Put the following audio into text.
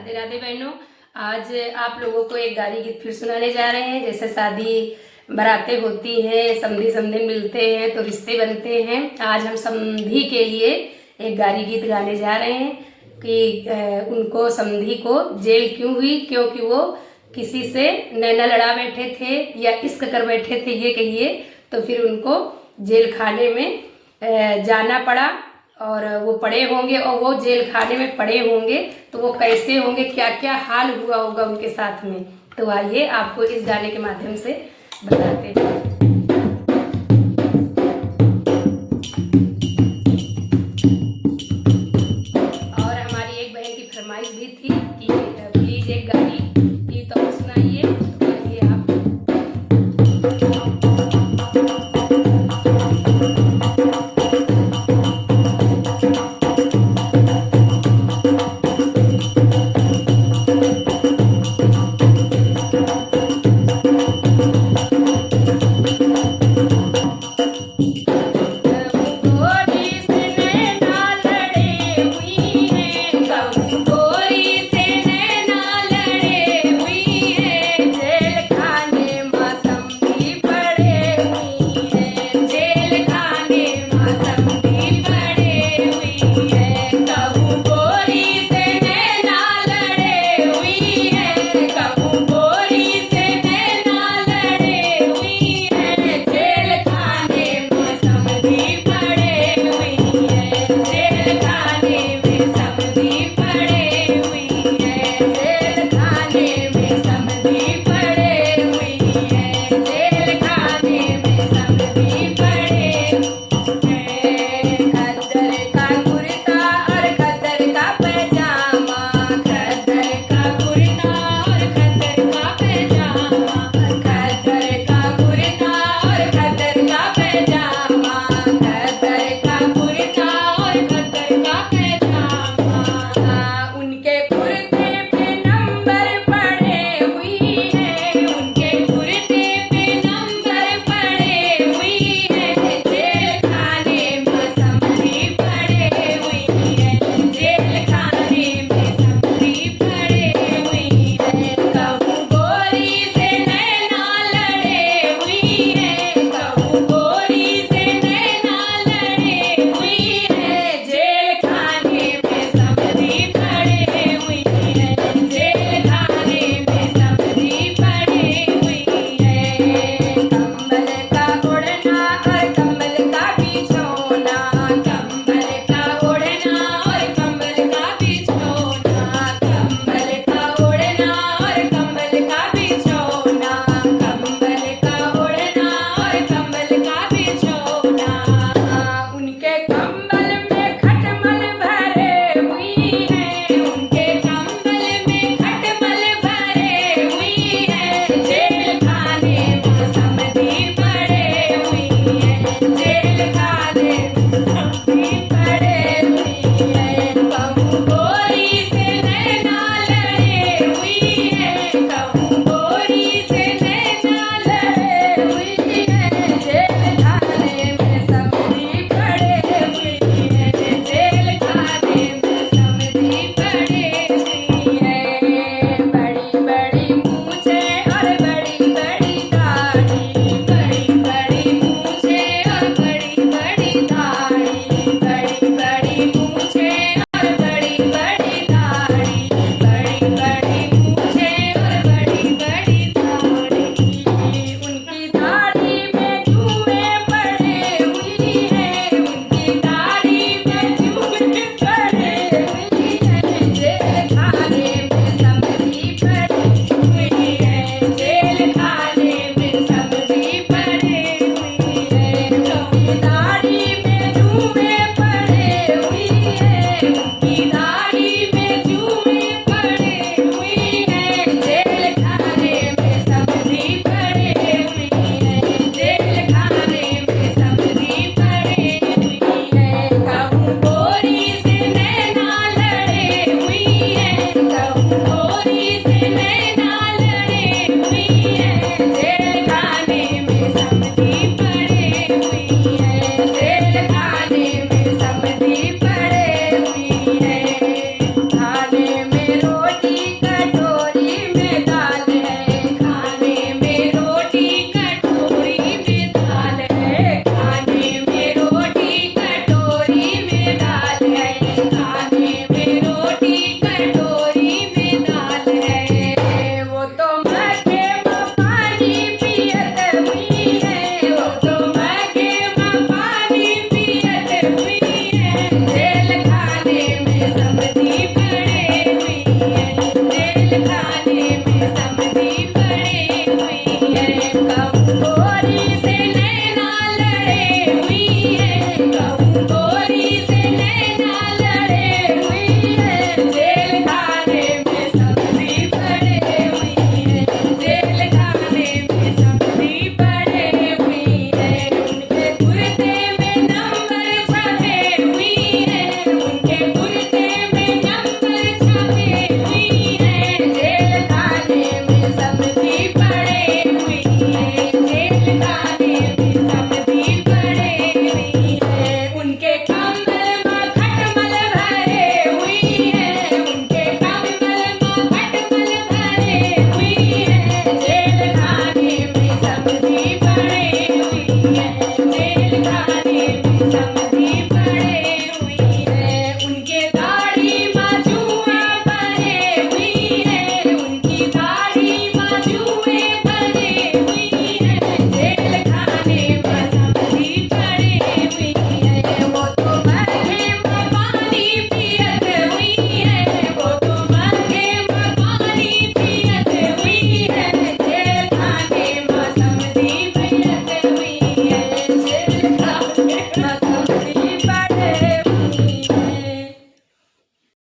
राधे राधे बहनों। आज आप लोगों को एक गारी गीत फिर सुनाने जा रहे हैं। जैसे शादी बारातें होती हैं, समधी समधी मिलते हैं तो रिश्ते बनते हैं। आज हम समधी के लिए एक गारी गीत गाने जा रहे हैं कि उनको समधी को जेल क्यों हुई, क्योंकि वो किसी से नैना लड़ा बैठे थे या इश्क कर बैठे थे ये कहिए, तो फिर उनको जेल खाने में जाना पड़ा। और वो पड़े होंगे और वो जेल खाने में पड़े होंगे तो वो कैसे होंगे, क्या क्या हाल हुआ होगा उनके साथ में। तो आइए आपको इस गाने के माध्यम से बताते हैं। और हमारी एक बहन की फरमाइश भी थी कि प्लीज एक गाड़ी गीत और सुनाइए, तो आइए आप। बड़ी